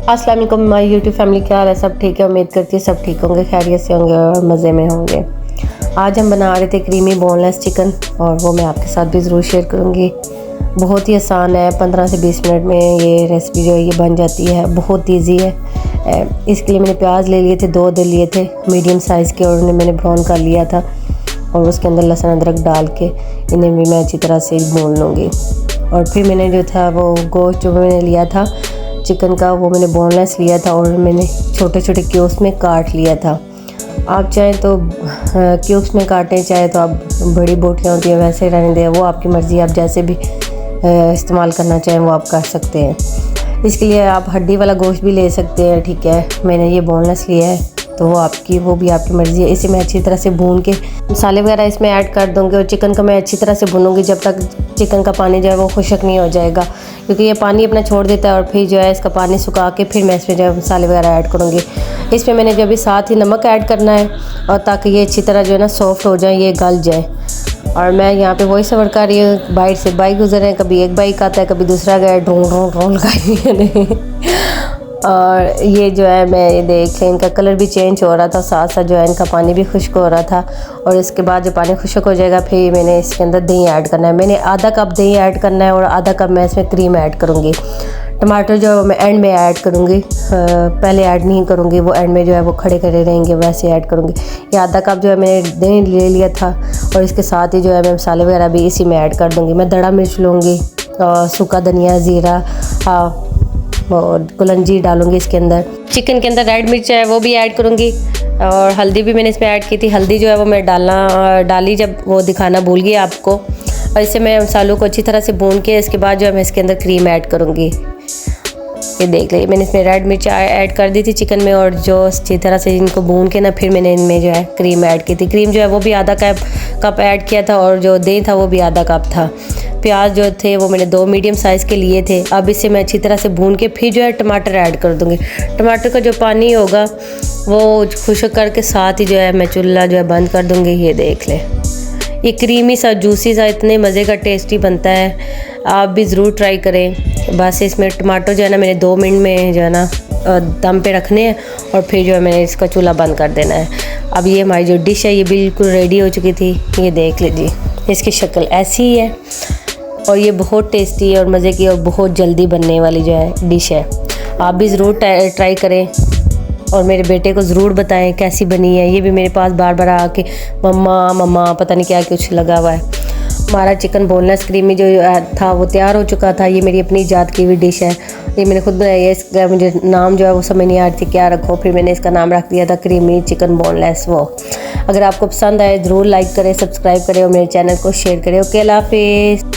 अस्सलाम वालेकुम my YouTube family, क्या हाल है? सब ठीक है? उम्मीद करती है सब ठीक होंगे, खैरियत से होंगे और मज़े में होंगे। आज हम बना रहे थे क्रीमी बोनलेस चिकन और वो मैं आपके साथ भी ज़रूर शेयर करूँगी। बहुत ही आसान है, 15 से 20 मिनट में ये रेसिपी जो है ये बन जाती है, बहुत ईजी है। इसके लिए मैंने प्याज ले लिए थे, 2 लिए थे मीडियम साइज़ के, और उन्हें मैंने ब्राउन कर लिया था और उसके अंदर लहसुन अदरक डाल के इन्हें भी मैं अच्छी तरह से भून लूँगी। और फिर मैंने जो था वो गोश्त जो मैंने लिया था चिकन का, वो मैंने बोनलेस लिया था और मैंने छोटे छोटे क्यूब्स में काट लिया था। आप चाहें तो क्यूब्स में काटें, चाहे तो आप बड़ी बोटियाँ होती हैं वैसे रहने दें, वो आपकी मर्ज़ी, आप जैसे भी इस्तेमाल करना चाहें वो आप कर सकते हैं। इसके लिए आप हड्डी वाला गोश्त भी ले सकते हैं, ठीक है। मैंने ये बोनलेस लिया है तो वो भी आपकी मर्ज़ी है। इसे मैं अच्छी तरह से भून के मसाले वगैरह इसमें ऐड कर दूँगी और चिकन का मैं अच्छी तरह से भूनूंगी जब तक चिकन का पानी जो है वो खुश्क नहीं हो जाएगा, क्योंकि ये पानी अपना छोड़ देता है। और फिर जो है इसका पानी सुखा के फिर मैं इसमें जो है मसाले वगैरह ऐड करूँगी। इसमें मैंने जो अभी साथ ही नमक ऐड करना है और ताकि ये अच्छी तरह जो है ना सॉफ्ट हो जाए, ये गल जाए। और मैं यहाँ पे वही सबर कर रही हूँ, बाइट से बाइक गुजर रहे हैं, कभी एक बाइक आता है कभी दूसरा गया, ढोंग लगाई मैंने। और ये जो है मैं ये देख लें, इनका कलर भी चेंज हो रहा था, साथ साथ जो है इनका पानी भी खुश्क हो रहा था। और इसके बाद जो पानी खुश्क हो जाएगा फिर मैंने इसके अंदर दही ऐड करना है। मैंने आधा कप दही ऐड करना है और आधा कप मैं इसमें क्रीम ऐड करूँगी। टमाटर जो मैं एंड में ऐड करूँगी, पहले ऐड नहीं करूँगी, वो एंड में जो है वो खड़े खड़े रहेंगे, वैसे ऐड करूँगी। ये आधा कप जो है मैंने दही ले लिया था और इसके साथ ही जो है मैं मसाले वगैरह भी इसी में ऐड कर दूँगी। मैं दड़ा मिर्च लूँगी और सूखा धनिया, ज़ीरा और कलौंजी डालूंगी इसके अंदर। चिकन के अंदर रेड मिर्च है वो भी ऐड करूँगी और हल्दी भी मैंने इसमें ऐड की थी। हल्दी जो है वो मैं डाली जब वो दिखाना भूल गई आपको। और इसे मैं मसालों को अच्छी तरह से भून के इसके बाद जो है मैं इसके अंदर क्रीम ऐड करूँगी। ये देख लीजिए मैंने इसमें रेड मिर्च ऐड कर दी थी चिकन में, और जो अच्छी तरह से इनको भून के ना फिर मैंने इनमें जो है क्रीम ऐड की थी। क्रीम जो है वो भी आधा कप ऐड किया था और जो दही था वो भी आधा कप था। प्याज जो थे वो मैंने 2 मीडियम साइज़ के लिए थे। अब इसे मैं अच्छी तरह से भून के फिर जो है टमाटर ऐड कर दूँगी। टमाटर का जो पानी होगा वो खुश्क करके साथ ही जो है मैं चूल्हा जो है बंद कर दूँगी। ये देख लें, ये क्रीमी सा जूसी सा इतने मज़े का टेस्टी बनता है, आप भी ज़रूर ट्राई करें। बस इसमें टमाटर जो है ना मैंने 2 मिनट में जो है ना दम पे रखने हैं और फिर जो है मैंने इसका चूल्हा बंद कर देना है। अब ये हमारी जो डिश है ये बिल्कुल रेडी हो चुकी थी। ये देख लीजिए, इसकी शक्ल ऐसी ही है और ये बहुत टेस्टी है और मज़े की और बहुत जल्दी बनने वाली जो है डिश है। आप भी ज़रूर ट्राई करें और मेरे बेटे को ज़रूर बताएं कैसी बनी है। ये भी मेरे पास बार बार आके मम्मा पता नहीं क्या कुछ लगा हुआ है। हमारा चिकन बोनलेस क्रीमी जो था वो तैयार हो चुका था। ये मेरी अपनी ईजाद की हुई डिश है, ये मैंने खुद बनाई है। इसका मुझे नाम जो है वो समझ नहीं आ रही थी क्या रखो, फिर मैंने इसका नाम रख दिया था क्रीमी चिकन बोनलेस। वो अगर आपको पसंद आए ज़रूर लाइक करें, सब्सक्राइब करें और मेरे चैनल को शेयर करें। ओके, अल्लाह हाफिज़।